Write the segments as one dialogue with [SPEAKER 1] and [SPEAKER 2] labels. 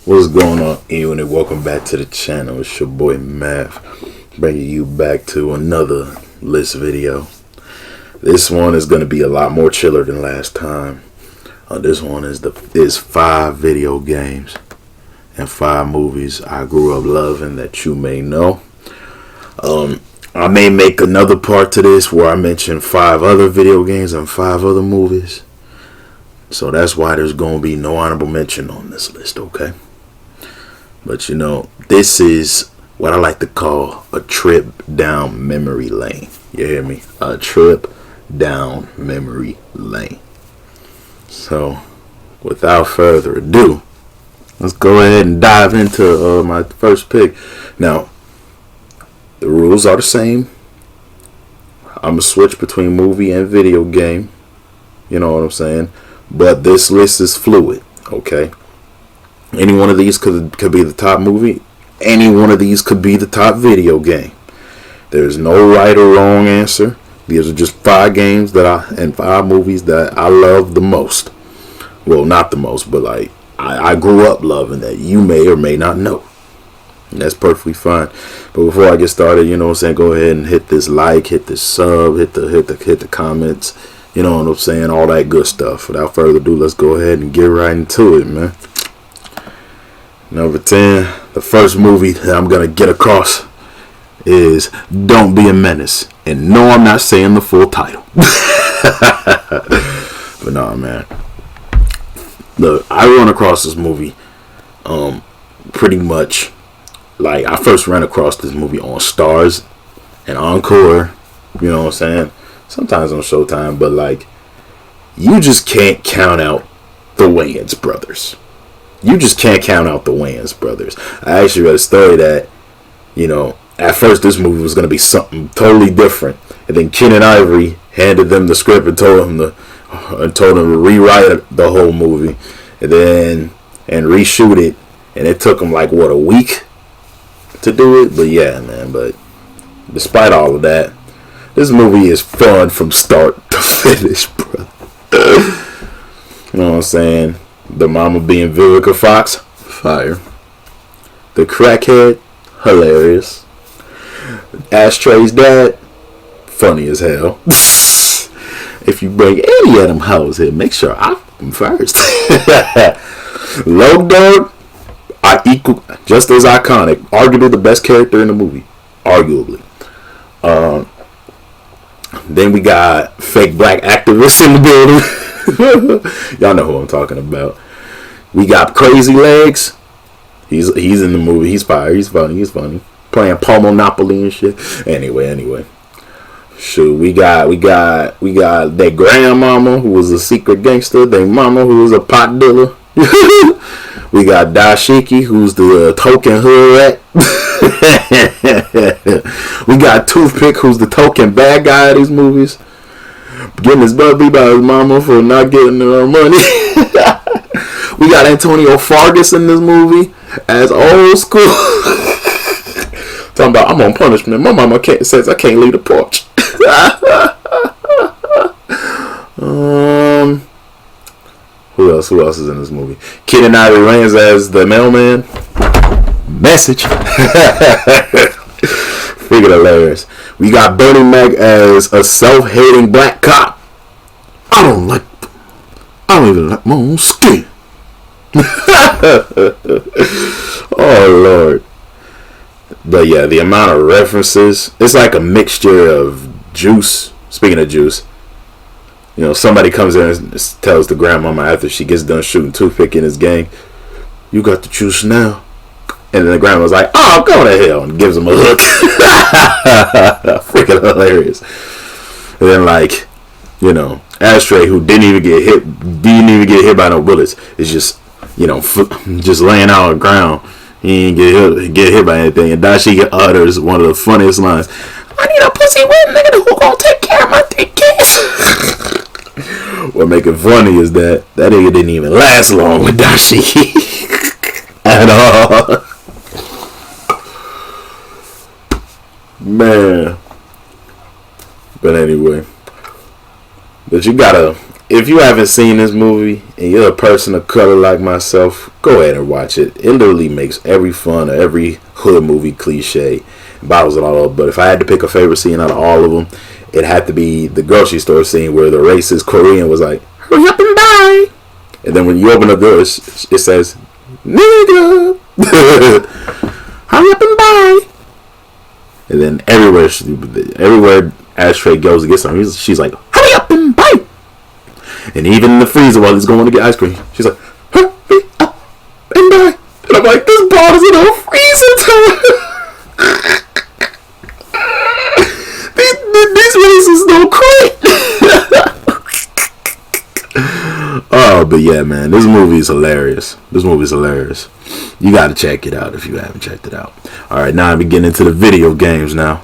[SPEAKER 1] What's going on, everyone, and welcome back to the channel. It's your boy Math, bringing you back to another list video. This one is going to be a lot more chiller than last time. This one is 5 video games and 5 movies I grew up loving that you may know. I may make another part to this where I mention 5 other video games and 5 other movies. So that's why there's going to be no honorable mention on this list, okay? But you know, this is what I like to call a trip down memory lane. You hear me? A trip down memory lane. So, without further ado, let's go ahead and dive into my first pick. Now, the rules are the same. I'm going to switch between movie and video game. You know what I'm saying? But this list is fluid, okay? Any one of these could be the top movie. Any one of these could be the top video game. There's no right or wrong answer. These are just 5 games and 5 movies that I love the most. Well, not the most, but like I grew up loving that you may or may not know. And that's perfectly fine. But before I get started, you know what I'm saying, go ahead and hit this like, hit this sub, hit the comments. You know what I'm saying, all that good stuff. Without further ado, let's go ahead and get right into it, man. Number 10, the first movie that I'm going to get across is Don't Be a Menace. And no, I'm not saying the full title. But nah, man. Look, I run across this movie pretty much like I first ran across this movie on Stars and Encore. You know what I'm saying? Sometimes on Showtime, but like you just can't count out the Wayans brothers. You just can't count out the Wayans brothers. I actually read a story that, you know, at first this movie was going to be something totally different. And then Keenen Ivory handed them the script and told them to rewrite the whole movie. And reshoot it. And it took them like, what, a week to do it? But yeah, man. But despite all of that, this movie is fun from start to finish, bro. You know what I'm saying? The mama being Vivica Fox, fire. The crackhead, hilarious. Ashtray's dad, funny as hell. If you bring any of them hoes here, make sure I am first. Low Dog, just as iconic. Arguably the best character in the movie. Arguably. Then we got fake black activists in the building. Y'all know who I'm talking about. We got Crazy Legs. He's in the movie. He's fire. He's funny. Playing Paul Monopoly and shit. Anyway. Shoot, we got their grandmama who was a secret gangster. Their mama who was a pot dealer. We got Dashiki who's the token hood rat. We got Toothpick who's the token bad guy of these movies. Getting his butt beat by his mama for not getting her money. We got Antonio Fargas in this movie as old school. Talking about I'm on punishment. My mama says I can't leave the porch. Who else is in this movie? Keenen Ivory Wayans as the mailman. Message. Freaking hilarious. We got Bernie Mac as a self-hating black cop. I don't even like my own skin. Oh Lord. But yeah, the amount of references, it's like a mixture of Juice. Speaking of Juice, you know, somebody comes in and tells the grandmama after she gets done shooting Toothpick in his gang, "You got the juice now." And then the grandma's like, "Oh, go to hell," and gives him a hook. Freaking hilarious. And then, like, you know, Ashtray, who didn't even get hit by no bullets, is just, you know, just laying out on the ground. He didn't get hit by anything. And Dashiki utters one of the funniest lines: "I need a pussy wet nigga who gonna take care of my thick kids." What make it funny is that nigga didn't even last long with Dashiki at all. Man. But anyway, but you gotta if you haven't seen this movie and you're a person of color like myself, go ahead and watch it. It literally makes every fun of every hood movie cliche, bottles it all up. But if I had to pick a favorite scene out of all of them, it had to be the grocery store scene where the racist Korean was like, "Hurry up and buy," and then when you open the door, it says, "Nigga, hurry up and buy." And then everywhere Ashtray goes to get something, she's like, "Hurry up and buy." And even in the freezer while he's going to get ice cream, she's like, "Hurry up and buy." And I'm like, this bottle's in a freezer too. These races don't quit. Oh, but yeah, man, this movie is hilarious. You gotta check it out if you haven't checked it out. Alright, now I'm getting into the video games now.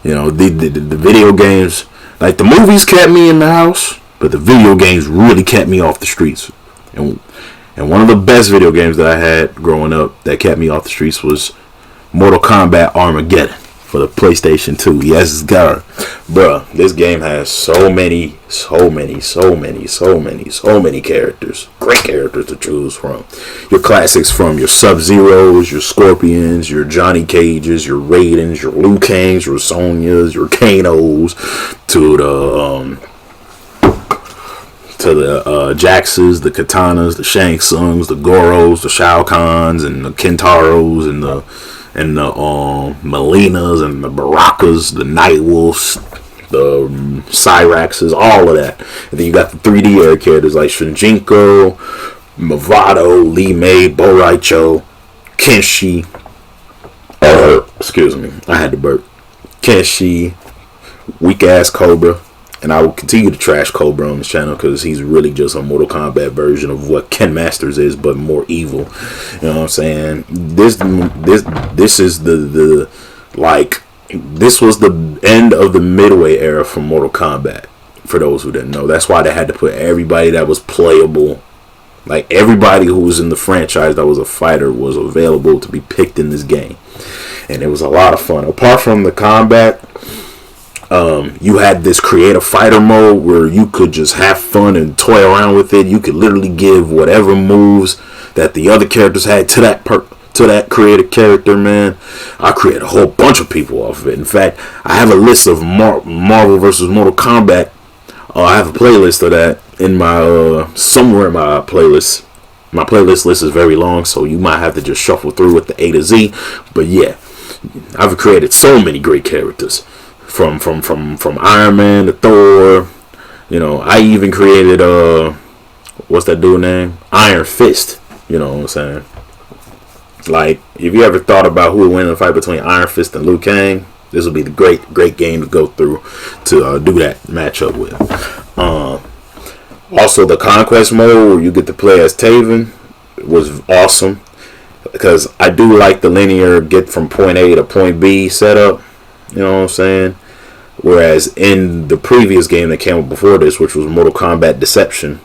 [SPEAKER 1] You know, the video games, like the movies kept me in the house, but the video games really kept me off the streets. And one of the best video games that I had growing up that kept me off the streets was Mortal Kombat Armageddon for the PlayStation 2. Yes, God. Bruh, this game has so many characters. Great characters to choose from. Your classics from your Sub-Zeros, your Scorpions, your Johnny Cages, your Raidens, your Liu Kangs, your Sonyas, your Kanos, to the Jaxes, the Katanas, the Shang Tsungs, the Goros, the Shao Kahns, and the Kentaros, and the Melinas, and the Barakas, the Nightwolves, the Cyraxes, all of that. And then you got the 3D era characters like Shinjinko, Mavado, Li Mei, Bo Raicho, Kenshi. Excuse me, I had to burp. Kenshi, weak ass Cobra. And I will continue to trash Cobra on this channel because he's really just a Mortal Kombat version of what Ken Masters is, but more evil. You know what I'm saying? This is this was the end of the Midway era for Mortal Kombat. For those who didn't know, that's why they had to put everybody that was playable, like everybody who was in the franchise that was a fighter, was available to be picked in this game, and it was a lot of fun. Apart from the combat, you had this creative fighter mode where you could just have fun and toy around with it. You could literally give whatever moves that the other characters had to that creative character, man. I created a whole bunch of people off of it. In fact, I have a list of Marvel vs. Mortal Kombat. I have a playlist of that in my somewhere in my playlist. My playlist list is very long, so you might have to just shuffle through with the A to Z. But yeah, I've created so many great characters. From Iron Man to Thor, you know, I even created what's that dude name? Iron Fist. You know what I'm saying? Like, if you ever thought about who would win in a fight between Iron Fist and Liu Kang, this would be the great game to go through to do that matchup with. Also, the Conquest mode where you get to play as Taven was awesome because I do like the linear get from point A to point B setup. You know what I'm saying? Whereas in the previous game that came up before this, which was Mortal Kombat Deception,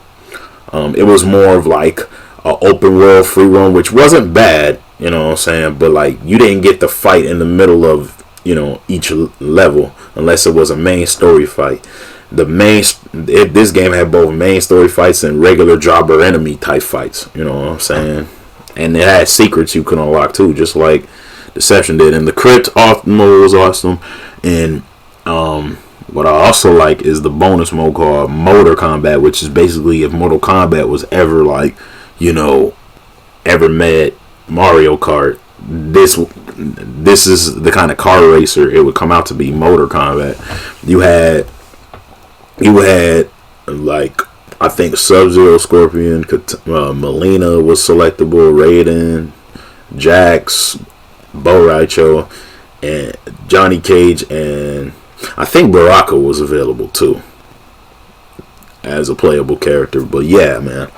[SPEAKER 1] it was more of like an open world free roam, which wasn't bad, you know what I'm saying? But like, you didn't get to fight in the middle of, you know, each level unless it was a main story fight. This game had both main story fights and regular jobber enemy type fights, you know what I'm saying? And it had secrets you could unlock too, just like Deception did. And the Crypt mode was awesome. And what I also like is the bonus mode called Motor Combat, which is basically if Mortal Kombat was ever like, you know, ever met Mario Kart, this is the kind of car racer it would come out to be. Motor Combat. You had like, I think Sub-Zero, Scorpion, Melina was selectable, Raiden, Jax, Bo Raicho, and Johnny Cage, and I think Baraka was available too as a playable character. But yeah, man,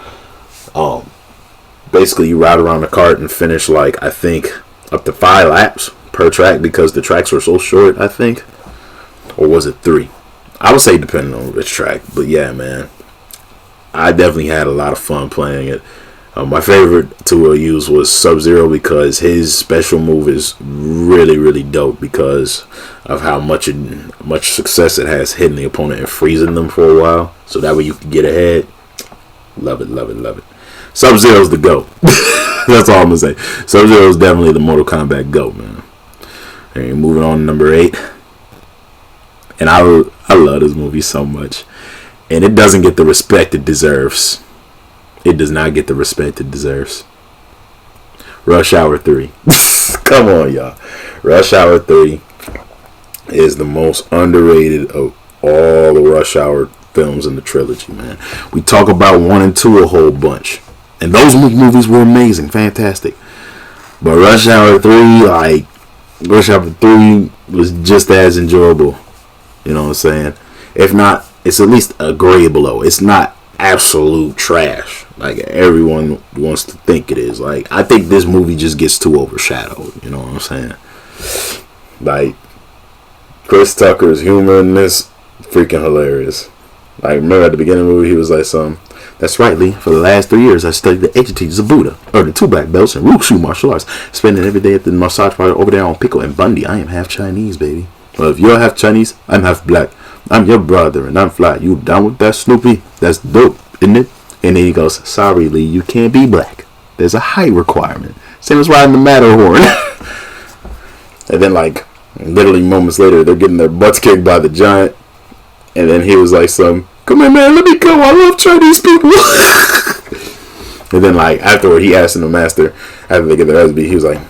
[SPEAKER 1] basically you ride around the cart and finish like, I think, up to 5 laps per track because the tracks were so short, I think. Or was it 3? I would say depending on which track. But yeah, man, I definitely had a lot of fun playing it. My favorite to use was Sub-Zero because his special move is really, really dope because of how much success it has hitting the opponent and freezing them for a while. So that way you can get ahead. Love it, love it, love it. Sub-Zero's the GOAT. That's all I'm going to say. Sub-Zero is definitely the Mortal Kombat GOAT, man. And moving on to number 8. And I love this movie so much. And it doesn't get the respect it deserves. It does not get the respect it deserves. Rush Hour 3. Come on, y'all. Rush Hour 3 is the most underrated of all the Rush Hour films in the trilogy, man. We talk about 1 and 2 a whole bunch. And those movies were amazing, fantastic. But Rush Hour 3, Rush Hour 3 was just as enjoyable. You know what I'm saying? If not, it's at least a grade below. It's not absolute trash like everyone wants to think it is. Like, I think this movie just gets too overshadowed. You know what I'm saying? Like, Chris Tucker's humor in this freaking hilarious. Like, remember at the beginning of the movie, he was like, "That's right, Lee. For the last 3 years, I studied the ancient teachers of Buddha, earned 2 black belts in Wushu martial arts, spending every day at the massage parlor over there on Pico and Bundy. I am half Chinese, baby. Well, if you're half Chinese, I'm half black. I'm your brother, and I'm fly. You down with that, Snoopy? That's dope, isn't it?" And then he goes, "Sorry, Lee, you can't be black. There's a height requirement. Same as riding the Matterhorn." And then, like, literally moments later, they're getting their butts kicked by the giant. And then he was like, "Come here, man, let me go. I love Chinese people." And then, like, afterward, he asked the master, after they get their ass beat, he was like,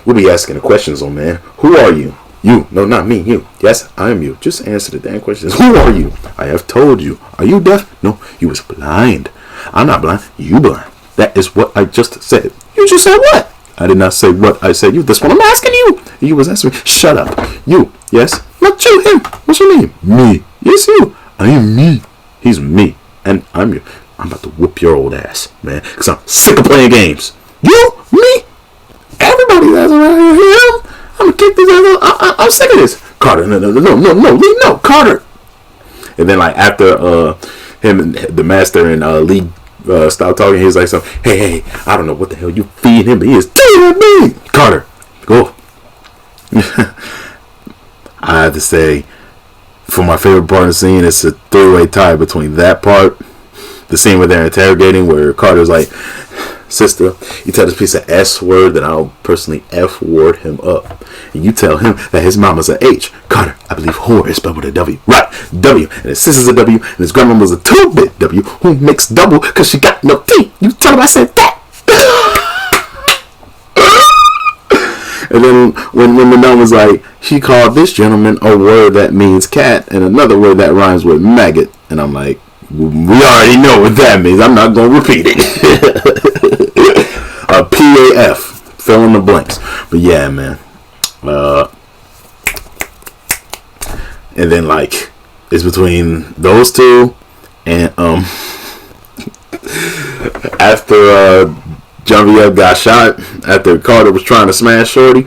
[SPEAKER 1] "We'll be asking the questions, old man. Who are you?" "You." "No, not me. You." "Yes, I am you. Just answer the damn questions. Who are you?" "I have told you." "Are you deaf?" "No, you was blind." "I'm not blind. You blind." "That is what I just said." "You just said what?" "I did not say what I said. You. That's what I'm asking you." "You was asking me." "Shut up." "You." "Yes." "Not you. Him." "What's your name?" "Me." "Yes, you." "I am me." "He's me. And I'm you." "I'm about to whoop your old ass, man. Because I'm sick of playing games." "You? Me? Everybody's ass around here. Him? I'm going to kick this ass. I'm sick of this." "Carter, no, Carter." And then, like, after him and the master and Lee stopped talking, he was like, hey, I don't know what the hell you feed him, but he is feeding me." "Carter, go." I have to say, for my favorite part of the scene, it's a 3-way tie between that part, the scene where they're interrogating, where Carter's like, "Sister, you tell this piece of S word that I'll personally F word him up. And you tell him that his mama's a H. Carter, I believe whore is spelled with a W. Right, W. And his sister's a W. And his grandmama's a 2-bit W who makes double because she got no teeth. You tell him I said that." And then when the nun was like, "She called this gentleman a word that means cat and another word that rhymes with maggot." And I'm like, we already know what that means. I'm not going to repeat it. PAF. Fill in the blanks. But yeah, man. And then, like, it's between those two and after Genevieve got shot, after Carter was trying to smash Shorty,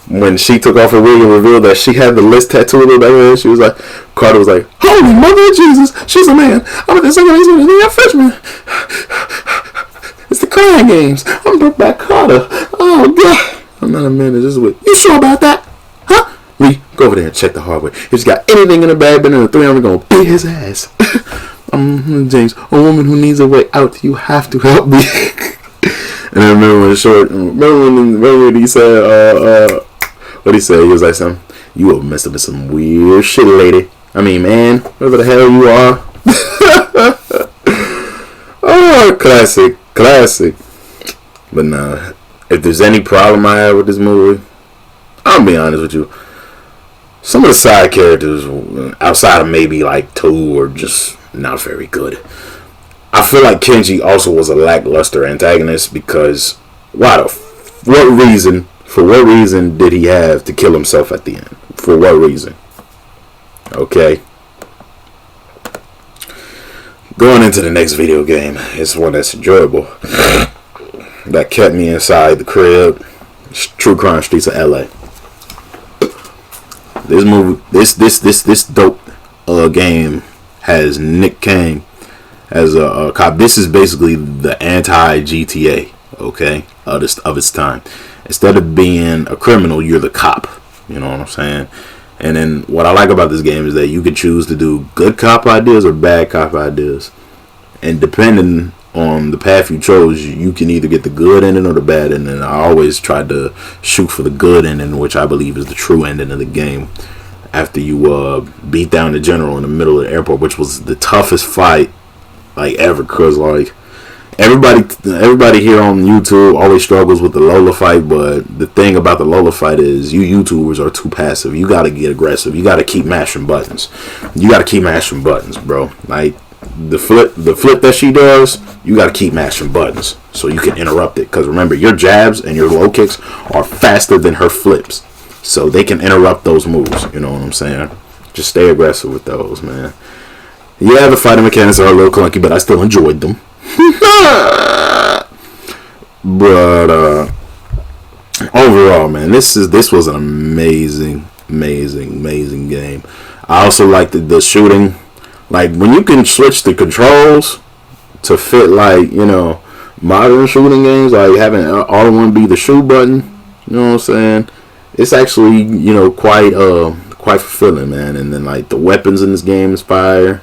[SPEAKER 1] when she took off her wig and revealed that she had the list tattooed on her head, she was like, Carter was like, "Holy mother of Jesus, she's a man. I'm at the second basement and they're a freshman. It's the crying games. I'm Brokeback Carter. Oh God, I'm not a man. This is what you sure about that? Huh? Lee, go over there and check the hardware. If he's got anything in the bag, then the 3 of them are gonna beat his ass." James, a woman who needs a way out. You have to help me. And I remember when he said, what he said? He was like, "You have messed up with some weird shit, lady. I mean, man, whatever the hell you are." Oh, classic. But nah, if there's any problem I have with this movie, I'll be honest with you. Some of the side characters, outside of maybe like 2, are just not very good. I feel like Kenji also was a lackluster antagonist because for what reason did he have to kill himself at the end? For what reason? Okay. Going into the next video game, it's one that's enjoyable. That kept me inside the crib. True Crime Streets of LA. This movie, this dope game has Nick Cage as a cop. This is basically the anti-GTA, okay, of its time. Instead of being a criminal, you're the cop. You know what I'm saying? And then what I like about this game is that you can choose to do good cop ideas or bad cop ideas. And depending on the path you chose, you can either get the good ending or the bad ending. I always tried to shoot for the good ending, which I believe is the true ending of the game. After you beat down the general in the middle of the airport, which was the toughest fight like ever, cause like everybody here on YouTube always struggles with the Lola fight, but the thing about the Lola fight is you YouTubers are too passive. You gotta get aggressive. You gotta keep mashing buttons. Bro. Like the flip that she does, you gotta keep mashing buttons so you can interrupt it. Cause remember, your jabs and your low kicks are faster than her flips, so they can interrupt those moves. You know what I'm saying? Just stay aggressive with those, man. Yeah, the fighting mechanics are a little clunky, but I still enjoyed them. But overall, man, this was an amazing game. I also liked the shooting, like when you can switch the controls to fit like, you know, modern shooting games, like having all in one be the shoot button. You know what I'm saying? It's actually, you know, quite fulfilling, man. And then like the weapons in this game is fire.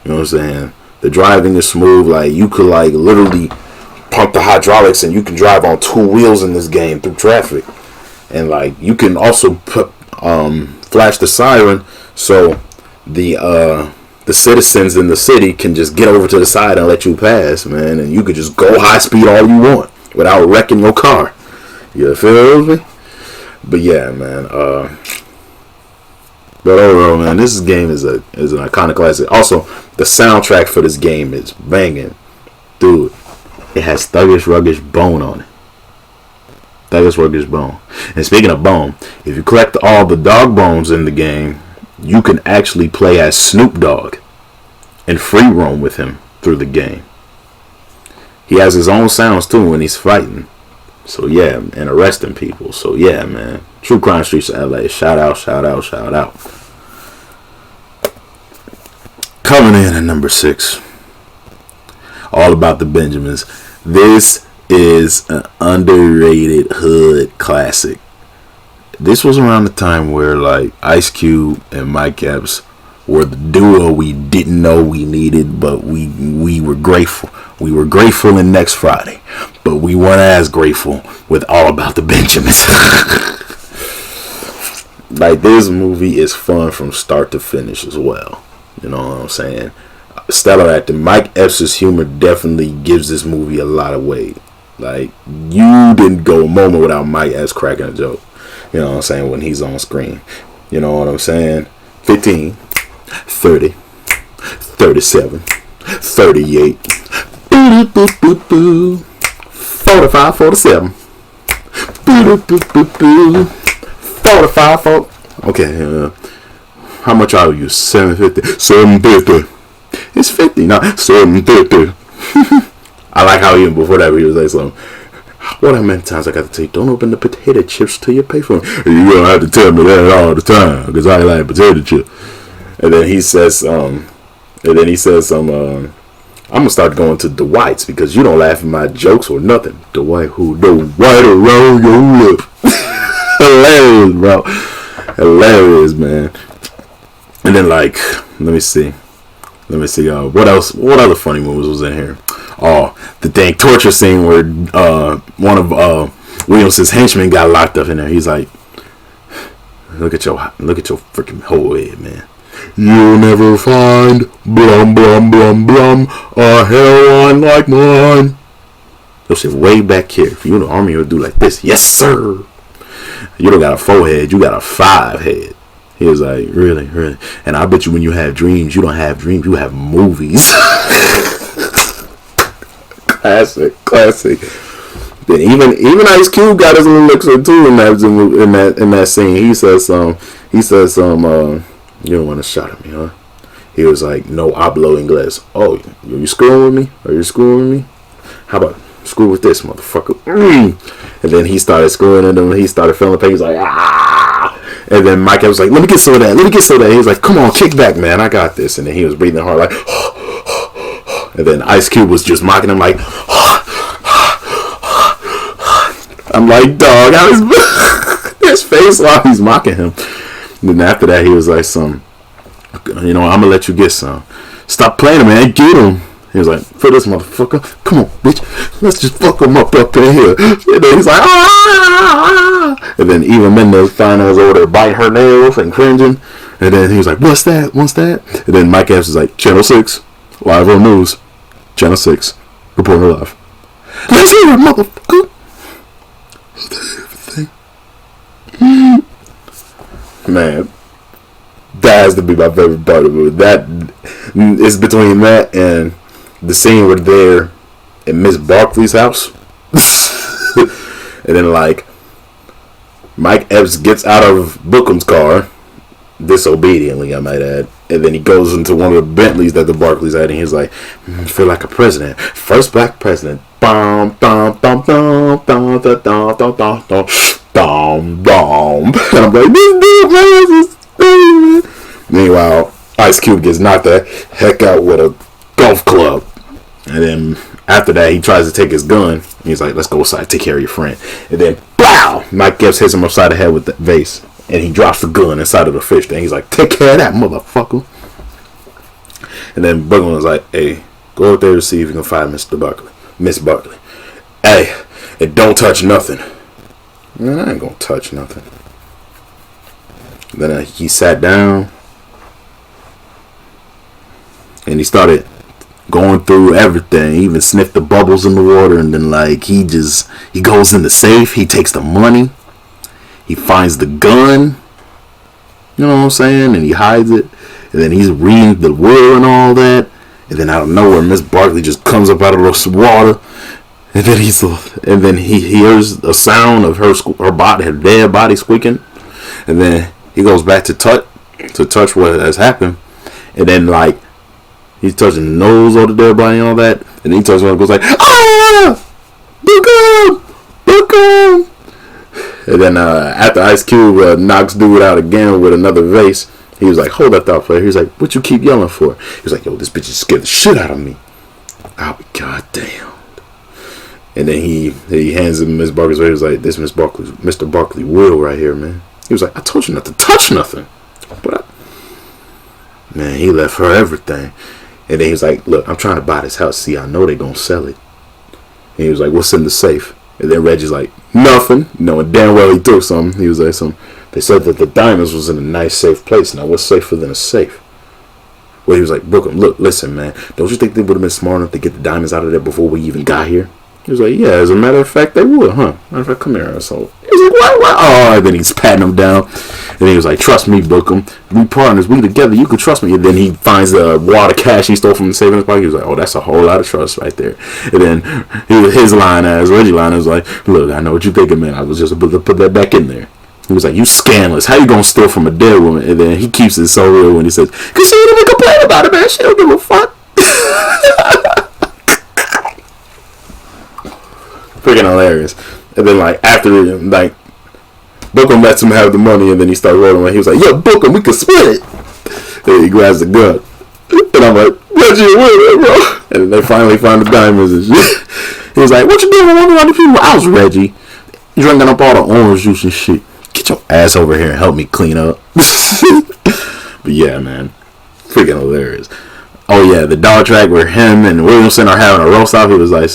[SPEAKER 1] You know what I'm saying? The driving is smooth. Like you could like literally pump the hydraulics and you can drive on two wheels in this game through traffic. And like you can also put flash the siren so the citizens in the city can just get over to the side and let you pass, man. And you could just go high speed all you want without wrecking your car. You feel me? But yeah, man. But overall, man, this game is an iconic classic. Also, the soundtrack for this game is banging. Dude, it has Thuggish Ruggish Bone on it. Thuggish Ruggish Bone. And speaking of bone, if you collect all the dog bones in the game, you can actually play as Snoop Dogg and free roam with him through the game. He has his own sounds too when he's fighting. So yeah, and arresting people. So yeah, man. True Crime Streets of LA. Shout out. Coming in at number 6. All About the Benjamins. This is an underrated hood classic. This was around the time where like Ice Cube and Mike Epps were the duo we didn't know we needed, but we were grateful. We were grateful in Next Friday, but we weren't as grateful with All About the Benjamins. Like this movie is fun from start to finish as well. You know what I'm saying? Stellar acting. Mike Epps' humor definitely gives this movie a lot of weight. Like you didn't go a moment without Mike Epps cracking a joke. You know what I'm saying? When he's on screen. You know what I'm saying? 15, 30, 37, 38, 45, 47, 45, 40. Okay, how much are you? 750. 750. It's 50 now. 750. I like how even before that he was like something. What how many times I got to tell you, don't open the potato chips till you pay for them. You don't have to tell me that all the time because I like potato chips. And then he says I'm gonna start going to Dwight's because you don't laugh at my jokes or nothing. Dwight who? Dwight around your lip. Hilarious, bro. Hilarious, man. And then like, let me see. What else? What other funny movies was in here? Oh, the dang torture scene where one of Williams' henchmen got locked up in there. He's like, look at your freaking whole head, man. You'll never find blum blum blum blum a hairline like mine. They'll sit way back here. If you're in the army, you'll do like this. Yes, sir. You don't got a 4 head. You got a 5 head. He was like, really? And I bet you when you have dreams, you don't have dreams. You have movies. Classic. Then even Ice Cube got his little elixir too in that scene. He says you don't want to shot at me, huh? He was like, no hablo inglés. Oh, are you screwing with me? Are you screwing with me? How about screw with this, motherfucker? And then he started screwing at him. He started feeling the pain. He's like, ah. And then Mike was like, let me get some of that. He was like, come on, kick back, man. I got this. And then he was breathing hard like, And then Ice Cube was just mocking him like, I'm like, dog, how is his face while he's mocking him. And then after that, he was like, I'm gonna let you get some. Stop playing, man. Get him. He was like, for this motherfucker, come on, bitch, let's just fuck him up in here. And then he's like, ah! And then Eva Mendes finally was over there biting her nails and cringing. And then he was like, what's that? And then Mike Epps was like, Channel 6, live on news. Channel 6, reporter live. Let's hear it, motherfucker. Everything. Man, that has to be my favorite part of the movie. That is between that and the scene where they're in Miss Barkley's house. And then, like, Mike Epps gets out of Bookham's car, disobediently, I might add. And then he goes into one of the Bentleys that the Barkleys had, and he's like, feel like a president. First black president. Bum, bum, bum, bum, bum, bum, bum, bum, bum, bum, bum. And I'm like, this dude, man, this is crazy, man. Meanwhile, Ice Cube gets knocked the heck out with a golf club. And then after that, he tries to take his gun. He's like, let's go outside, take care of your friend. And then, blow! Mike Epps hits him upside the head with the vase. And he drops the gun inside of the fish thing. He's like, take care of that, motherfucker. And then Brooklyn was like, hey, go out there to see if you can find Miss Barkley. Hey, and don't touch nothing. Man, I ain't gonna touch nothing. Then he sat down. And he started going through everything. He even sniffed the bubbles in the water. And then, like, he goes in the safe. He takes the money. He finds the gun, you know what I'm saying, and he hides it. And then he's reading the will and all that. And then out of nowhere, Miss Barkley just comes up out of the water. And then he hears a sound of her dead body squeaking. And then he goes back to touch what has happened. And then, like, he's touching the nose of the dead body and all that. And he touches one and goes like, ah! Look him! And then after Ice Cube knocks dude out again with another vase, he was like, hold that thought player. He was like, what you keep yelling for? He was like, yo, this bitch is scared the shit out of me. I'll be goddamn. And then he hands him Miss Barkley's way. He was like, this Mr. Barkley will right here, man. He was like, I told you not to touch nothing. But man, he left her everything. And then he was like, look, I'm trying to buy this house. See, I know they gonna sell it. And he was like, what's in the safe? And then Reggie's like, nothing. Knowing damn well he took something. He was like, they said that the diamonds was in a nice, safe place. Now, what's safer than a safe? Well, he was like, Brooklyn, look, listen, man. Don't you think they would have been smart enough to get the diamonds out of there before we even got here? He was like, yeah, as a matter of fact, they would, huh? Matter of fact, come here, asshole. He was like, what? Oh, and then he's patting him down. And he was like, trust me, Brooklyn. We partners, we together, you can trust me. And then he finds the wad of cash he stole from the savings bank. He was like, oh, that's a whole lot of trust right there. And then Reggie's line was like, look, I know what you're thinking, man. I was just about to put that back in there. He was like, you scandalous. How you gonna steal from a dead woman? And then he keeps it so real when he says, cause she ain't even complain about it, man. She don't give a fuck. Freaking hilarious. And then, like, after, like, Bookham lets him have the money, and then he starts rolling away. He was like, yo, Bookham, we can split it. And he grabs the gun. And I'm like, what you with, bro? And then they finally find the diamonds and shit. He was like, what you doing with one of the people? I was Reggie. Drinking up all the orange juice and shit. Get your ass over here and help me clean up. But yeah, man. Freaking hilarious. Oh, yeah, the dog track where him and Williamson are having a roast off. He was like,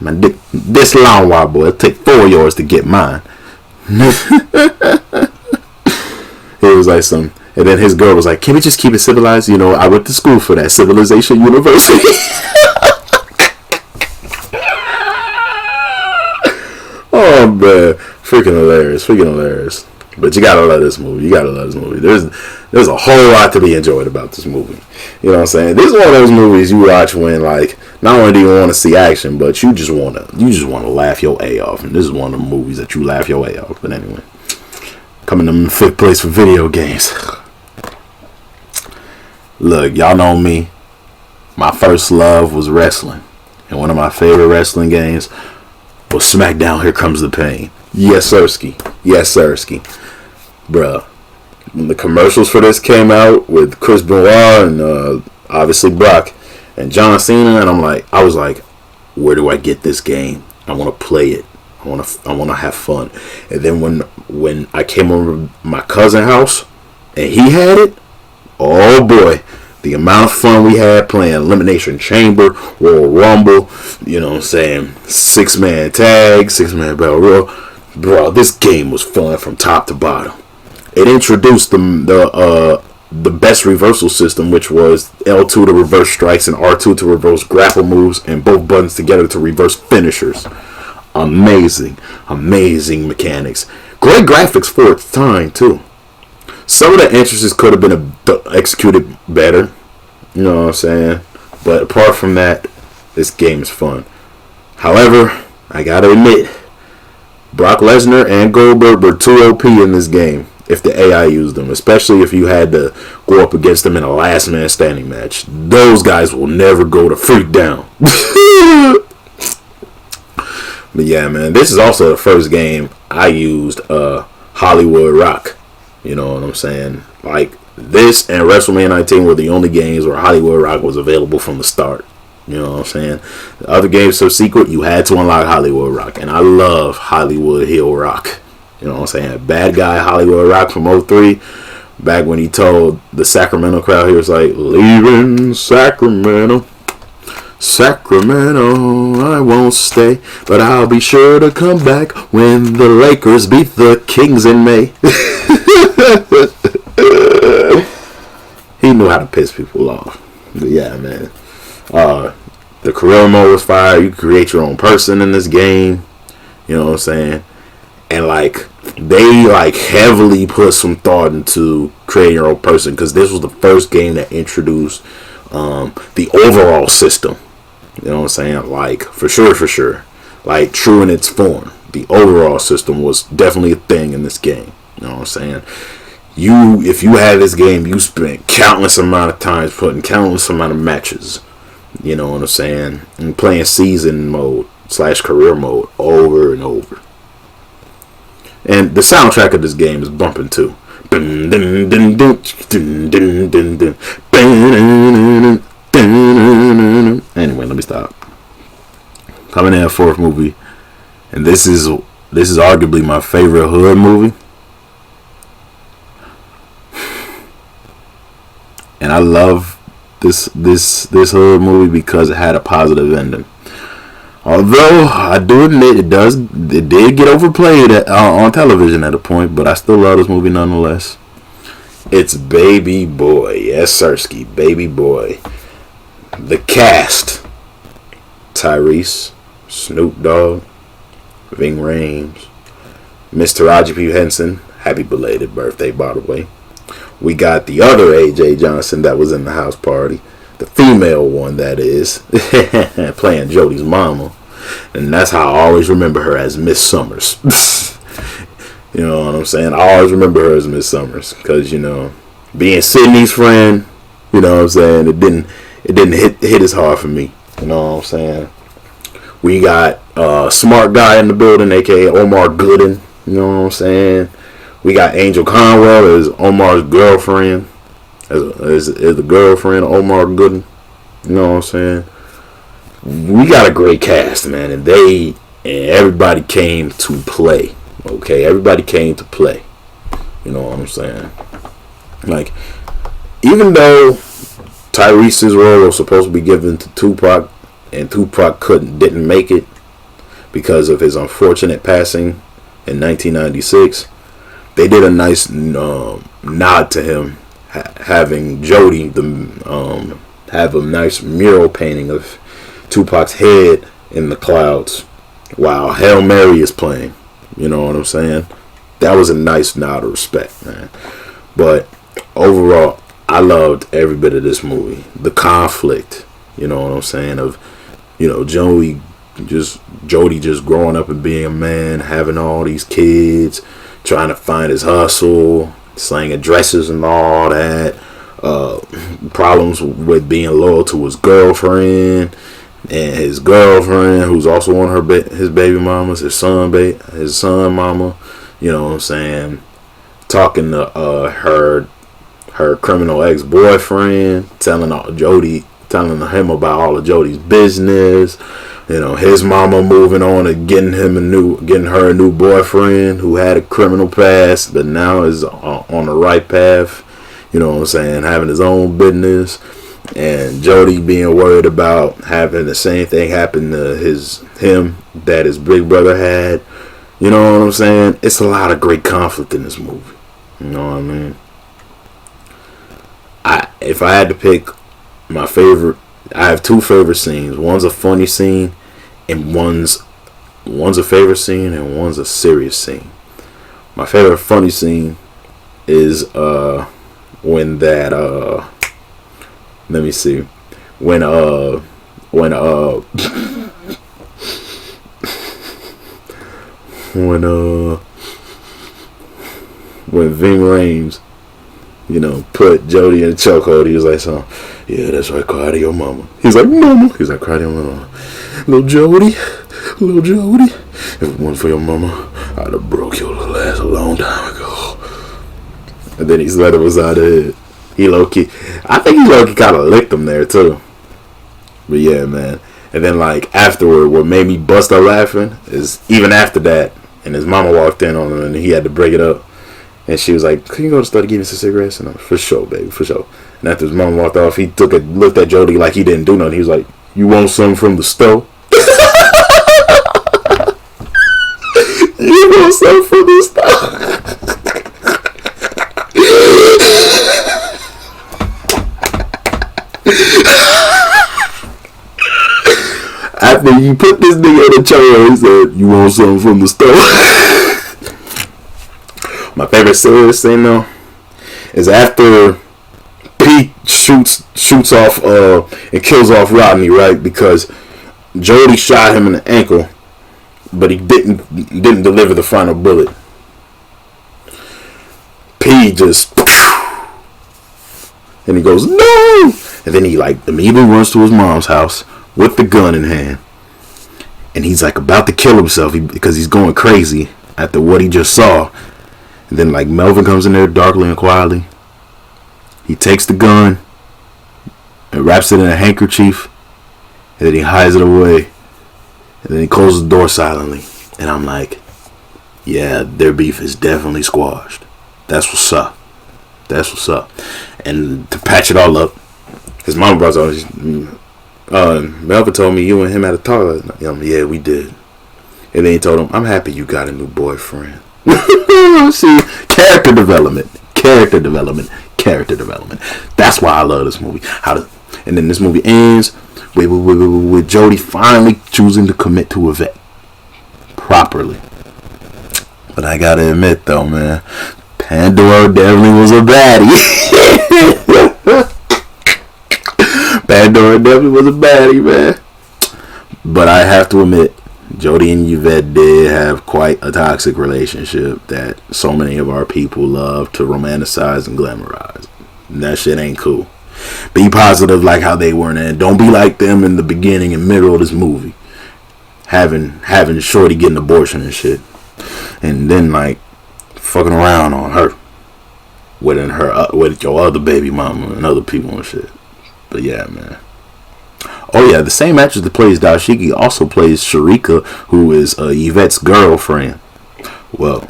[SPEAKER 1] man, this long while, boy. It'll take 4 of yours to get mine. He was like, and then his girl was like, can we just keep it civilized? You know, I went to school for that. Civilization University. Oh, man. Freaking hilarious. But you gotta love this movie. There's a whole lot to be enjoyed about this movie. You know what I'm saying? This is one of those movies you watch when, like, not only do you want to see action, but you just want to laugh your A off. And this is one of the movies that you laugh your A off. But anyway, coming in 5th place for video games. Look, y'all know me. My first love was wrestling, and one of my favorite wrestling games was SmackDown. Here Comes the Pain. Yes, sirski. Bruh, when the commercials for this came out with Chris Benoit and obviously Brock, and John Cena, and I was like, where do I get this game? I want to play it. I want to have fun. And then when I came over my cousin's house and he had it, oh boy, the amount of fun we had playing Elimination Chamber, Royal Rumble, you know what I'm saying, 6-man tag, 6-man battle royal. Bro, this game was fun from top to bottom. It introduced the best reversal system, which was L2 to reverse strikes and R2 to reverse grapple moves, and both buttons together to reverse finishers. Amazing mechanics. Great graphics for its time too. Some of the entrances could have been executed better, you know what I'm saying? But apart from that, this game is fun. However, I gotta admit, Brock Lesnar and Goldberg were too OP in this game if the AI used them, especially if you had to go up against them in a last man standing match. Those guys will never go to freak down. But yeah, man, this is also the first game I used Hollywood Rock. You know what I'm saying? Like, this and WrestleMania 19 were the only games where Hollywood Rock was available from the start. You know what I'm saying? The other games subsequent, you had to unlock Hollywood Rock. And I love Hollywood Hill Rock. You know what I'm saying? Bad guy Hollywood Rock from 03. Back when he told the Sacramento crowd, he was like, leaving Sacramento. Sacramento, I won't stay, but I'll be sure to come back when the Lakers beat the Kings in May. He knew how to piss people off. But yeah, man. The career mode was fire. You create your own person in this game. You know what I'm saying? And like, they like heavily put some thought into creating your own person, because this was the first game that introduced the overall system. You know what I'm saying? Like, for sure. Like, true in its form. The overall system was definitely a thing in this game. You know what I'm saying? If you had this game, you spent countless amount of times putting countless amount of matches. You know what I'm saying? And playing season mode / career mode over and over. And the soundtrack of this game is bumping too. Anyway, let me stop. Coming in at fourth movie, and this is arguably my favorite hood movie, and I love this hood movie because it had a positive ending. Although I do admit it did get overplayed on television at a point, but I still love this movie nonetheless. It's Baby Boy, yes sirski, Baby Boy. The cast: Tyrese, Snoop Dogg, Ving Rhames, Mr. Roger P. Henson. Happy belated birthday, by the way. We got the other AJ Johnson that was in the house party, the female one that is, playing Jody's mama, and that's how I always remember her, as Miss Summers. You know what I'm saying? I always remember her as Miss Summers because, you know, being Sydney's friend, you know what I'm saying, it didn't hit as hard for me. You know what I'm saying? We got Smart Guy in the building, aka Omar Gooden. You know what I'm saying? We got Angel Conwell as Omar's girlfriend, as the girlfriend of Omar Gooden. You know what I'm saying? We got a great cast, man, and everybody came to play. Okay, everybody came to play. You know what I'm saying? Like, even though Tyrese's role was supposed to be given to Tupac, and Tupac didn't make it because of his unfortunate passing in 1996, they did a nice nod to him, having Jody have a nice mural painting of Tupac's head in the clouds while Hail Mary is playing. You know what I'm saying? That was a nice nod of respect, man. But overall, I loved every bit of this movie. The conflict, you know what I'm saying, of, you know, Jody just growing up and being a man, having all these kids, trying to find his hustle, slanging dresses and all that, problems with being loyal to his girlfriend, and his girlfriend, who's also one of his baby mamas, his son mama, you know what I'm saying, talking to her criminal ex-boyfriend, telling Jody telling him about all of Jody's business. You know, his mama moving on and getting her a new boyfriend who had a criminal past, but now is on the right path. You know what I'm saying? Having his own business. And Jody being worried about having the same thing happen to him that his big brother had. You know what I'm saying? It's a lot of great conflict in this movie. You know what I mean? If I had to pick my favorite, I have two favorite scenes. One's a funny scene, and one's a favorite scene, and one's a serious scene. My favorite funny scene is when that let me see. When when Ving Rhames, you know, put Jody in a chokehold, he was like, "So, yeah, that's right, cry to your mama." He's like, "Mama." He's like, "Cry to your mama." Little Jody. If it wasn't for your mama, I'd have broke your little ass a long time ago. And then his letter was out of it. I think he low-key kind of licked him there too. But yeah, man. And then like afterward, what made me bust out laughing is even after that, and his mama walked in on him and he had to break it up. And she was like, "Can you go to the store to get me some cigarettes?" And I'm, "For sure, baby, for sure." And after his mama walked off, he looked at Jody like he didn't do nothing. He was like, "You want something from the store?" You want something from the store? After you put this nigga in the chair, he said, "You want something from the store?" My favorite serious scene though is after Pete shoots off and kills off Rodney, right? Because Jody shot him in the ankle, but he didn't deliver the final bullet. Pete just and he goes, "No!" And then he like immediately runs to his mom's house with the gun in hand, and he's like about to kill himself because he's going crazy after what he just saw. And then like Melvin comes in there darkly and quietly. He takes the gun and wraps it in a handkerchief, and then he hides it away, and then he closes the door silently. And I'm like, yeah, their beef is definitely squashed. That's what's up. That's what's up. And to patch it all up, his mama brought on. Melvin told me you and him had a talk. Yeah, we did. And then he told him, "I'm happy you got a new boyfriend." See, character development. That's why I love this movie. And then this movie ends with Jody finally choosing to commit to Yvette properly. But I gotta admit though, man, Pandora definitely was a baddie. Pandora definitely was a baddie, man. But I have to admit, Jody and Yvette did have quite a toxic relationship that so many of our people love to romanticize and glamorize. And that shit ain't cool. Be positive like how they were, and don't be like them in the beginning and middle of this movie. Having Shorty get an abortion and shit. And then like fucking around on her. With your other baby mama and other people and shit. But yeah, man. Oh yeah, the same actress that plays Dashiki also plays Sharika, who is Yvette's girlfriend. Well,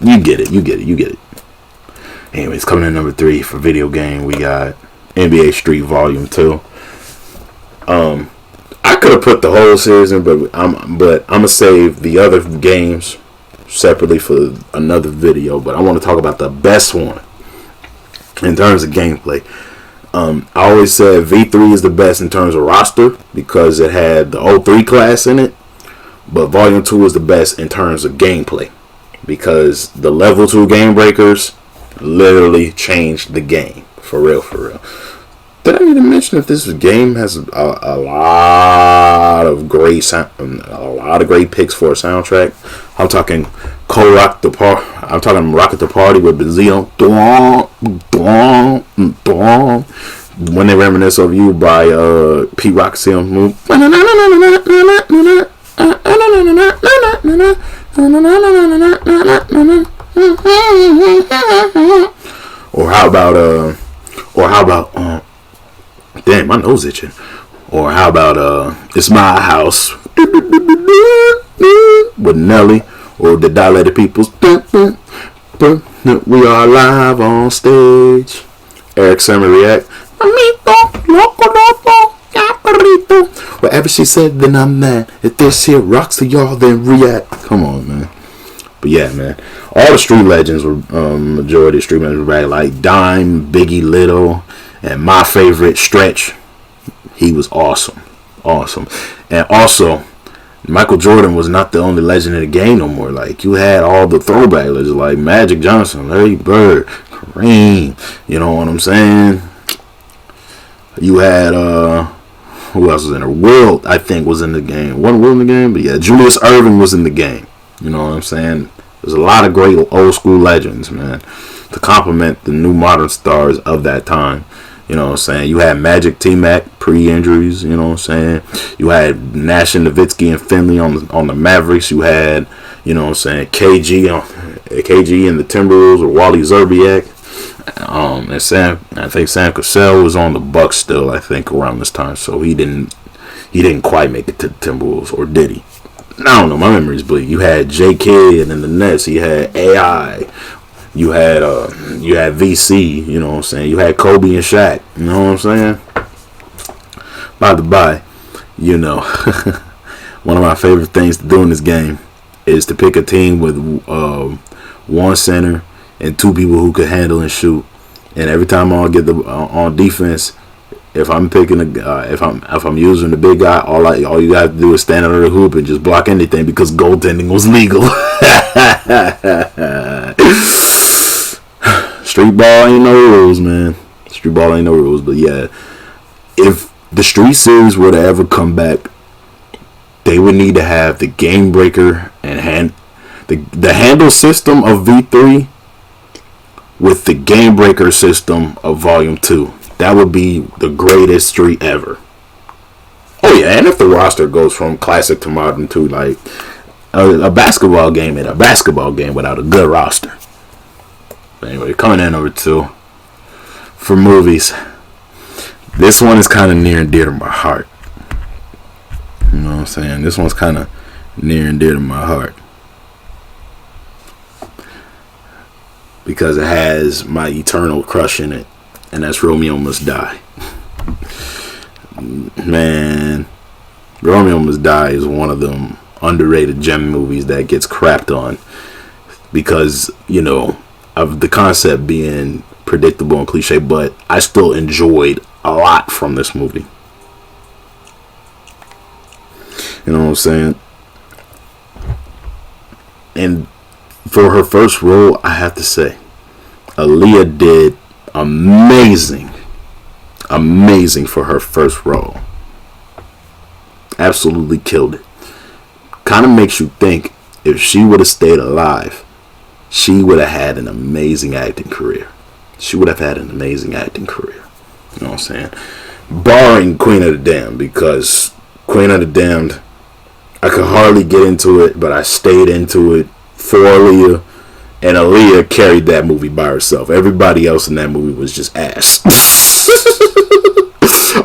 [SPEAKER 1] you get it. Anyways, coming in number 3 for video game, we got NBA Street Volume 2. I could have put the whole series in, but I'm gonna save the other games separately for another video. But I want to talk about the best one in terms of gameplay. I always said V3 is the best in terms of roster because it had the 03 class in it. But Volume 2 is the best in terms of gameplay because the level 2 game breakers literally changed the game. For real. Did I even mention that this game has a lot of great picks for a soundtrack? I'm talking Rocket the Party with Benzino. When They Reminisce of You by Pete Rock move. Or how about Kitchen. Or how about It's My House with Nelly, or the Dilated Peoples. We are live on stage. Eric Sermon react. Whatever she said, then I'm that. If this here rocks to y'all, then react. Come on, man. But yeah, man. All the street legends were, majority of street legends were back. Like Dime, Biggie Little, and my favorite, Stretch. He was awesome. Awesome. And also, Michael Jordan was not the only legend in the game no more. Like, you had all the throwback legends like Magic Johnson, Larry Bird, Kareem. You know what I'm saying? You had, who else was in there? Will, I think, was in the game. Wasn't Will in the game? But yeah, Julius Erving was in the game. You know what I'm saying? There's a lot of great old school legends, man, to complement the new modern stars of that time. You know what I'm saying? You had Magic T-Mac pre-injuries, you know what I'm saying? You had Nash and Nowitzki and Finley on the Mavericks. You had, you know what I'm saying, KG and the Timberwolves, or Wally Zerbiak. And I think Sam Cassell was on the Bucks still, I think, around this time. So he didn't quite make it to the Timberwolves, or did he? I don't know, my memory's bleak. You had J Kidd and the Nets. You had AI. You had VC, you know what I'm saying? You had Kobe and Shaq, you know what I'm saying? By the by, you know, one of my favorite things to do in this game is to pick a team with one center and two people who could handle and shoot. And every time I get on defense, if I'm picking if I'm using the big guy, all you got to do is stand under the hoop and just block anything, because goaltending was legal. Street ball ain't no rules, man. Street ball ain't no rules. But yeah, if the Street Series were to ever come back, they would need to have the Game Breaker and the handle system of V3 with the Game Breaker system of Volume 2. That would be the greatest Street ever. Oh yeah, and if the roster goes from classic to modern too, like a basketball game and a basketball game without a good roster. But anyway, coming in number 2 for movies. This one is kind of near and dear to my heart. You know what I'm saying? This one's kind of near and dear to my heart, because it has my eternal crush in it, and that's Romeo Must Die. Man, Romeo Must Die is one of them underrated gem movies that gets crapped on because, you know, of the concept being predictable and cliche, but I still enjoyed a lot from this movie. You know what I'm saying? And for her first role, I have to say, Aaliyah did amazing for her first role. Absolutely killed it. Kind of makes you think, if she would have stayed alive, she would have had an amazing acting career. You know what I'm saying? Barring Queen of the Damned, because Queen of the Damned, I could hardly get into it, but I stayed into it for Aaliyah. And Aaliyah carried that movie by herself. Everybody else in that movie was just ass.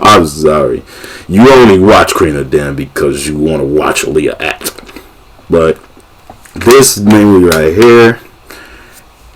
[SPEAKER 1] I'm sorry. You only watch Queen of the Damned because you want to watch Aaliyah act. But this movie right here,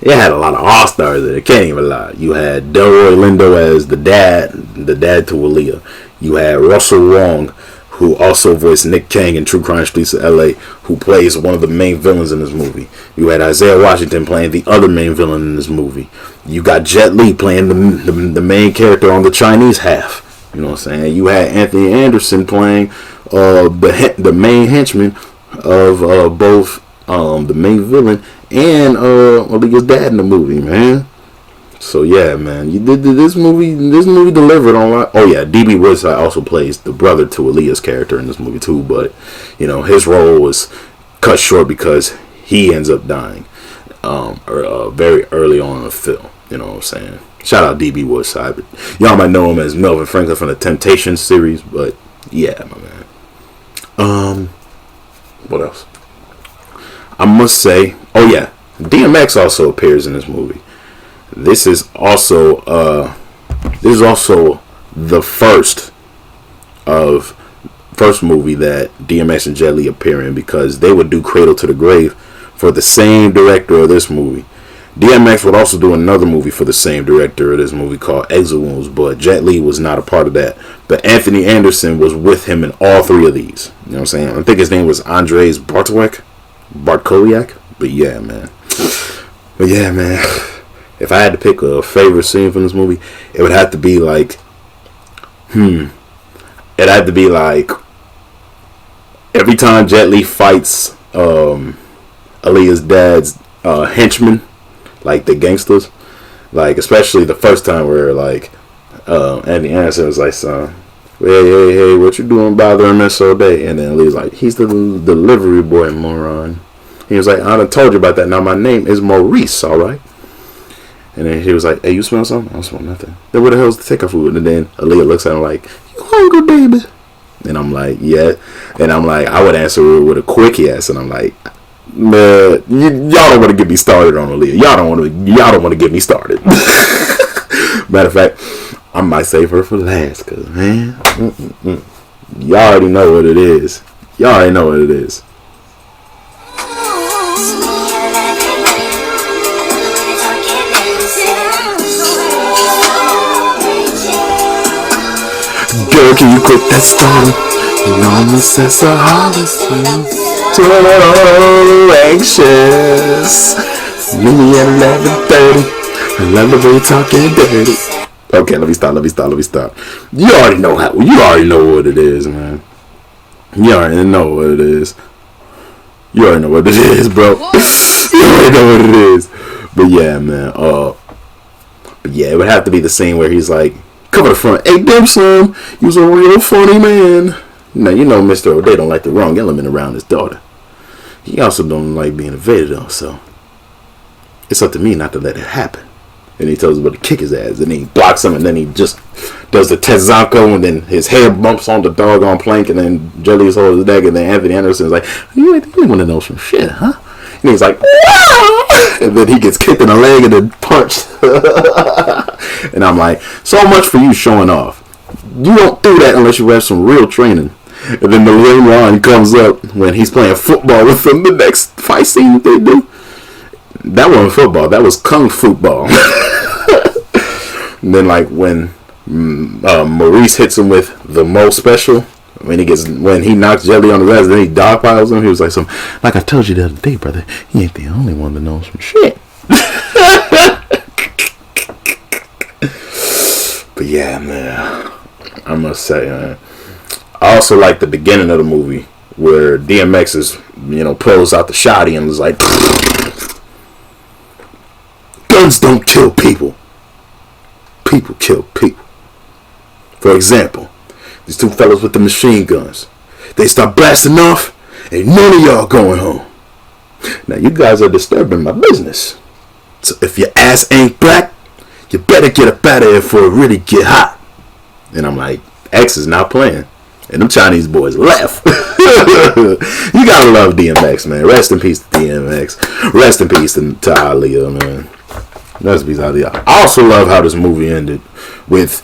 [SPEAKER 1] it had a lot of all-stars in it. Can't even lie. You had Delroy Lindo as the dad to Aaliyah. You had Russell Wong, who also voiced Nick Kang in True Crime Streets of LA, who plays one of the main villains in this movie. You had Isaiah Washington playing the other main villain in this movie. You got Jet Li playing the main character on the Chinese half. You know what I'm saying? You had Anthony Anderson playing the main henchman of both the main villain and Aaliyah's dad in the movie, man. So yeah, man, you did this movie. This movie delivered on lot. Oh yeah, D.B. Woodside also plays the brother to Aaliyah's character in this movie too. But you know, his role was cut short because he ends up dying very early on in the film. You know what I'm saying? Shout out D.B. Woodside. But y'all might know him as Melvin Franklin from the Temptations series. But yeah, my man. What else? I must say, oh yeah, DMX also appears in this movie. This is also the first of first movie that DMX and Jet Li appear in, because they would do Cradle to the Grave for the same director of this movie. DMX would also do another movie for the same director of this movie called Exit Wounds, but Jet Li was not a part of that. But Anthony Anderson was with him in all three of these. You know what I'm saying? I think his name was Andrzej Bartkowiak. But yeah, man. If I had to pick a favorite scene from this movie, it would have to be like, it'd have to be like every time Jet Li fights Aaliyah's dad's henchmen, like the gangsters, like especially the first time where like Andy Anderson was like, son, hey, what you doing bothering Miss O'Day? And then Aaliyah's like, he's the delivery boy, moron. He was like, I done told you about that. Now my name is Maurice, alright? And then he was like, hey, you smell something? I don't smell nothing. Then where the hell's the takeout food? And then Aaliyah looks at him like, you hungry, baby? And I'm like, yeah. And I'm like, I would answer with a quick yes. And I'm like, man, y'all don't want to get me started on Aaliyah. Y'all don't want to get me started. Matter of fact, I might save her for last, cause man, y'all already know what it is. Girl, can you quit that stone? You know I'm obsessed with hardest things. So anxious. Meet me at 11:30. I love the way you're talking dirty. Okay, let me stop. You already know what it is, man. You already know what it is, bro. You already know what it is. But yeah, man. It would have to be the scene where he's like, cover the front. Hey, damn son, you was a real funny man. Now, you know Mr. O'Day don't like the wrong element around his daughter. He also don't like being invaded on, so it's up to me not to let it happen. And he tells him to kick his ass, and he blocks him, and then he just does the Tezanko, and then his head bumps on the doggone plank, and then Jelly's holding his neck, and then Anthony Anderson's like, you ain't want to know some shit, huh? And he's like, whoa! And then he gets kicked in the leg and then punched. And I'm like, so much for you showing off. You don't do that unless you have some real training. And then the rain line comes up when he's playing football with them. The next fight scene that they do, that wasn't football, that was kung football. And then like when Maurice hits him with the Mo special, when he knocks Jelly on the ass, then he dogpiles him. He was like, like I told you the other day, brother, he ain't the only one that knows some shit. But yeah, man, I must say, man, I also like the beginning of the movie where DMX is, pulls out the shotty and is like, guns don't kill people. People kill people. For example, these two fellas with the machine guns, they start blasting off, and none of y'all going home. Now you guys are disturbing my business. So if your ass ain't black, you better get up out of here before it really get hot. And I'm like, X is not playing. And them Chinese boys left. You gotta love DMX, man. Rest in peace to DMX. Rest in peace to Aaliyah, man. Rest in peace to Aaliyah. I also love how this movie ended with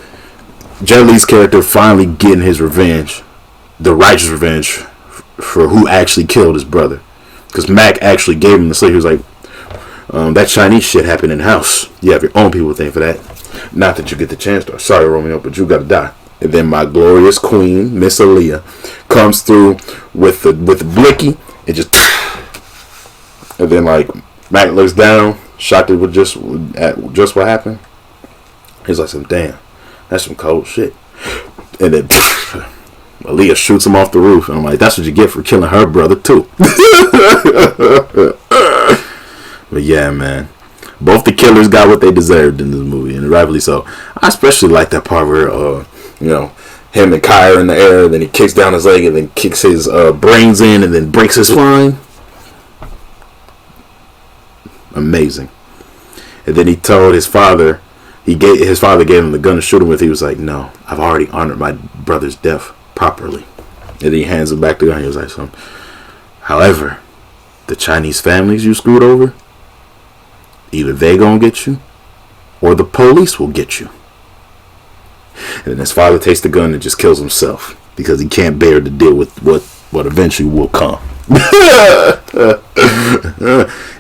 [SPEAKER 1] Jet Li's character finally getting his revenge. The righteous revenge for who actually killed his brother. Because Mac actually gave him the slip. He was like, that Chinese shit happened in the house. You have your own people to thank for that. Not that you get the chance to. Sorry, Romeo, but you gotta die. And then my glorious queen, Miss Aaliyah, comes through with the blicky and just. And then like Mac looks down, shocked at just what happened. He's like, damn, that's some cold shit. And then Aaliyah shoots him off the roof, and I'm like, that's what you get for killing her brother too. But yeah, man, both the killers got what they deserved in this movie, and rightfully so. I especially like that part where him and Kai are in the air, then he kicks down his leg and then kicks his brains in and then breaks his spine. Amazing. And then he told his father, his father gave him the gun to shoot him with. He was like, no, I've already honored my brother's death properly. And then he hands him back the gun. He was like, however, the Chinese families you screwed over, either they gonna get you or the police will get you. And then his father takes the gun and just kills himself. because he can't bear to deal with what eventually will come.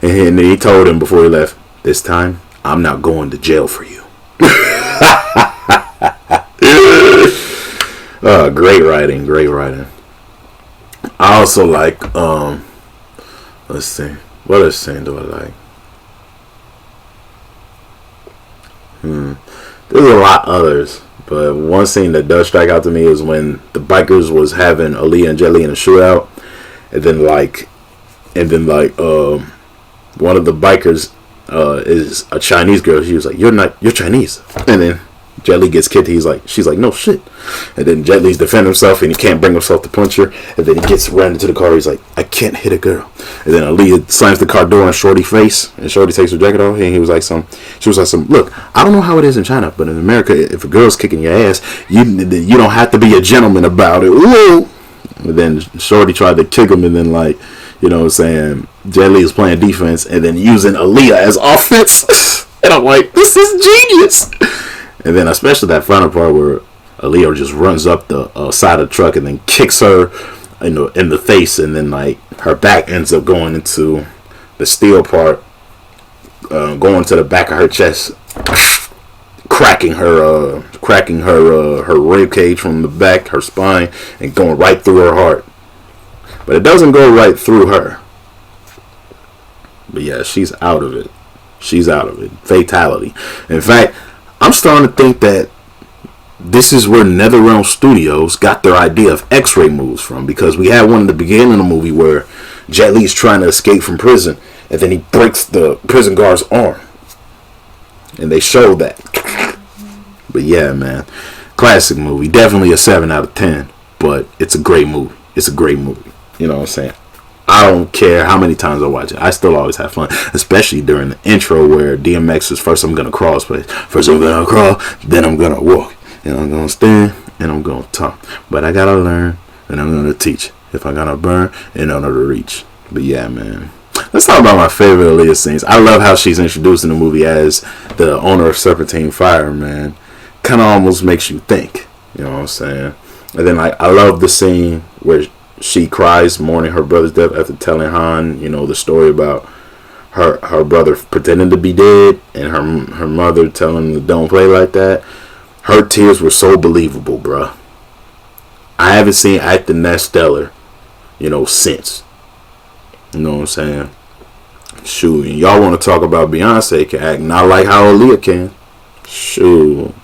[SPEAKER 1] And then he told him before he left, this time I'm not going to jail for you. Great writing, great writing. I also like let's see, what other scene do I like? There's a lot others, but one scene that does strike out to me is when the bikers was having Aaliyah and Jet Li in a shootout, and then one of the bikers is a Chinese girl. She was like, you're Chinese. And then Jet Li gets kicked. She's like, no shit. And then Jet Li's defending himself, and he can't bring himself to punch her. And then he gets ran into the car. He's like, I can't hit a girl. And then Aaliyah slams the car door on Shorty's face, and Shorty takes her jacket off. And she was like, look, I don't know how it is in China, but in America, if a girl's kicking your ass, you don't have to be a gentleman about it. Woo! And then Shorty tried to kick him, and then Jet Li is playing defense and then using Aaliyah as offense. And I'm like, this is genius. And then especially that final part where Aaliyah just runs up the side of the truck and then kicks her in the face, and then her back ends up going into the steel part, going to the back of her chest, cracking her rib cage from the back, her spine, and going right through her heart. But it doesn't go right through her. But yeah, she's out of it. She's out of it. Fatality. In fact, I'm starting to think that this is where NetherRealm Studios got their idea of X-ray moves from, because we had one in the beginning of the movie where Jet Li's trying to escape from prison, and then he breaks the prison guard's arm, and they showed that. But yeah, man, classic movie. Definitely a 7 out of 10, but it's a great movie. It's a great movie. You know what I'm saying? I don't care how many times I watch it. I still always have fun, especially during the intro where DMX is first I'm going to crawl space. First I'm going to crawl, then I'm going to walk. And I'm going to stand, and I'm going to talk. But I got to learn, and I'm going to teach. If I got to burn, and I'm going to reach. But yeah, man. Let's talk about my favorite Aaliyah scenes. I love how she's introduced in the movie as the owner of Serpentine Fire, man. Kind of almost makes you think. You know what I'm saying? And then I love the scene where she cries mourning her brother's death after telling Han, the story about her brother pretending to be dead, and her mother telling him to don't play like that. Her tears were so believable, bruh. I haven't seen acting that stellar, since. You know what I'm saying? Shoot, and y'all want to talk about Beyonce can act not like how Aaliyah can. Shoot.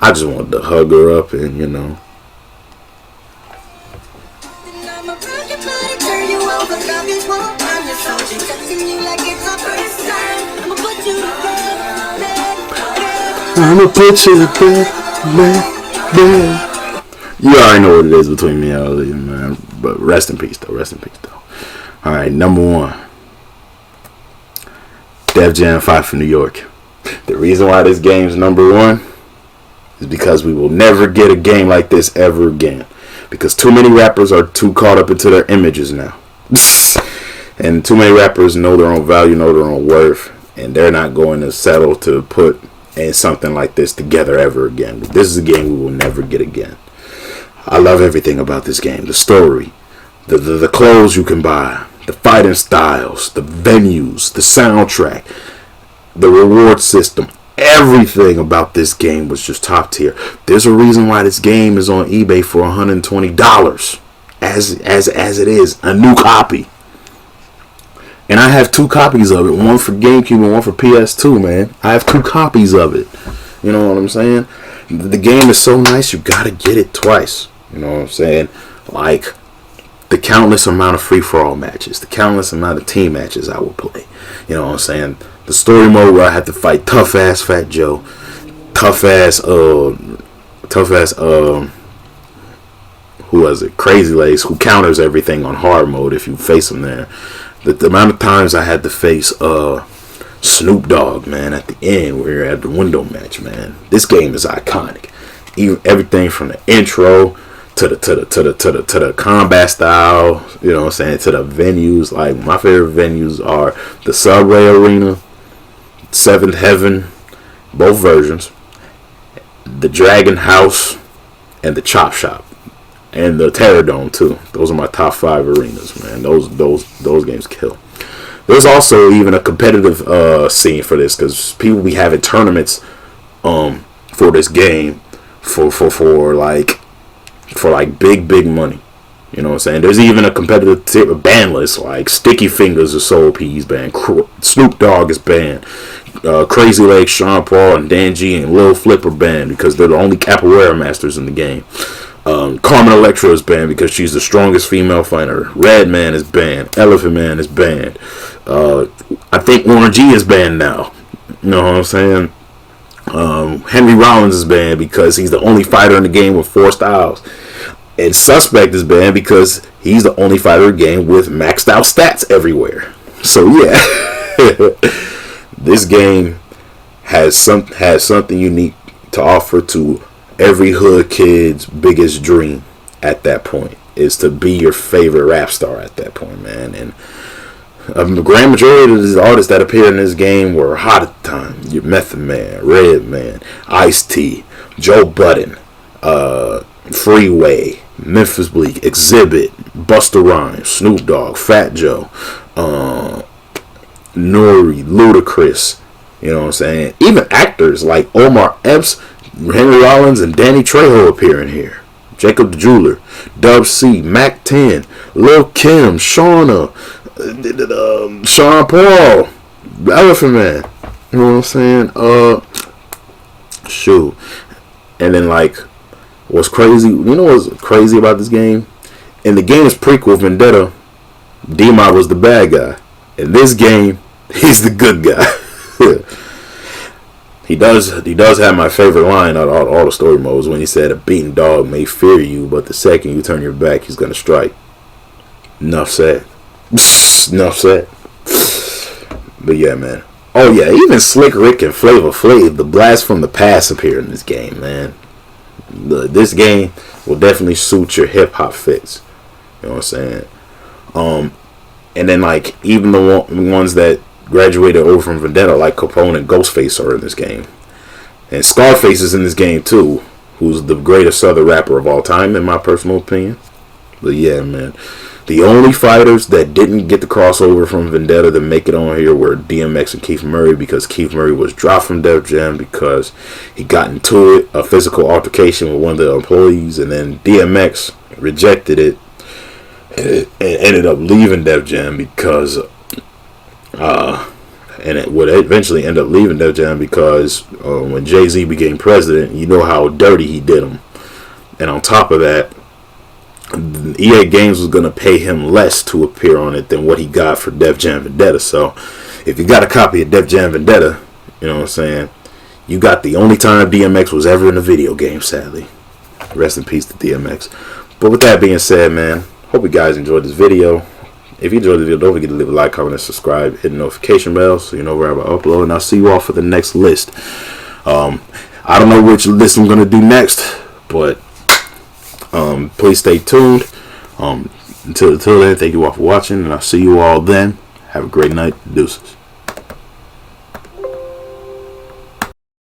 [SPEAKER 1] I just wanted to hug her up and, I'ma put you to bed, man. You already know what it is between me and Aaliyah, man. But rest in peace, though. Alright, number 1. Def Jam 5 from New York. The reason why this game's number 1 is because we will never get a game like this ever again. Because too many rappers are too caught up into their images now. And too many rappers know their own value, know their own worth. And they're not going to settle to put something like this together ever again. This is a game we will never get again. I love everything about this game. The story, the clothes you can buy, the fighting styles, the venues, the soundtrack, the reward system. Everything about this game was just top tier. There's a reason why this game is on eBay for $120 as it is a new copy. And I have 2 copies of it. One for GameCube and one for PS2, man. I have 2 copies of it. You know what I'm saying? The game is so nice, you gotta get it twice. You know what I'm saying? Like, the countless amount of free-for-all matches. The countless amount of team matches I will play. You know what I'm saying? The story mode where I had to fight tough-ass Fat Joe. Tough-ass, who was it? Crazy Legs, who counters everything on hard mode if you face him there. The amount of times I had to face Snoop Dogg, man, at the end where you're at the window match, man. This game is iconic. Even everything from the intro to the combat style, you know what I'm saying, to the venues. Like, my favorite venues are the Subway Arena, Seventh Heaven, both versions, the Dragon House, and the Chop Shop. and the Terror Dome too. Those are my top 5 arenas, man. Those games kill. There's also even a competitive scene for this, because people be having tournaments for this game for like big money. You know what I'm saying? There's even a competitive ban list, like Sticky Fingers is Soul P's banned, Snoop Dogg is banned, Crazy Legs, Sean Paul, and Dan G and Lil Flip are banned because they're the only capoeira masters in the game. Carmen Electra is banned because she's the strongest female fighter. Redman is banned. Elephant Man is banned. I think Warren G is banned now. You know what I'm saying? Henry Rollins is banned because he's the only fighter in the game with 4 styles. And Suspect is banned because he's the only fighter in the game with maxed out stats everywhere. So yeah, this game has something unique to offer to every hood kid's biggest dream at that point, is to be your favorite rap star at that point, man. And the grand majority of the artists that appeared in this game were hot at the time. Your Method Man, Redman, Ice-T, Joe Budden, Freeway, Memphis Bleak, Exhibit, Busta Rhymes, Snoop Dogg, Fat Joe, Nori, Ludacris. You know what I'm saying? Even actors like Omar Epps, Henry Rollins, and Danny Trejo appear in here. Jacob the Jeweler, Dub C, Mac 10, Lil Kim, Shauna, Sean Paul, Elephant Man. You know what I'm saying? Shoot. And then, like, what's crazy? You know what's crazy about this game? In the game's prequel, Vendetta, D-Mob was the bad guy. In this game, he's the good guy. He does have my favorite line out of all the story modes, when he said, "A beaten dog may fear you, but the second you turn your back, he's gonna strike." Enough said. Enough said. But yeah, man. Oh yeah, even Slick Rick and Flavor Flav, the blast from the past, appear in this game, man. This game will definitely suit your hip hop fits. You know what I'm saying? And then, like, even the ones that graduated over from Vendetta, like Capone and Ghostface, are in this game. And Scarface is in this game too, who's the greatest southern rapper of all time, in my personal opinion. But yeah, man. The only fighters that didn't get the crossover from Vendetta to make it on here were DMX and Keith Murray, because Keith Murray was dropped from Def Jam because he got into it, a physical altercation with one of the employees, and then DMX rejected it and ended up leaving Def Jam because and it would eventually end up leaving Def Jam because when Jay-Z became president, you know how dirty he did him. And on top of that, EA Games was going to pay him less to appear on it than what he got for Def Jam Vendetta. So if you got a copy of Def Jam Vendetta, you know what I'm saying, you got the only time DMX was ever in a video game, sadly. Rest in peace to DMX. But with that being said, man, hope you guys enjoyed this video. If you enjoyed the video, don't forget to leave a like, comment, and subscribe. Hit the notification bell so you know where I upload. And I'll see you all for the next list. I don't know which list I'm going to do next, but please stay tuned. Until then, thank you all for watching, and I'll see you all then. Have a great night. Deuces.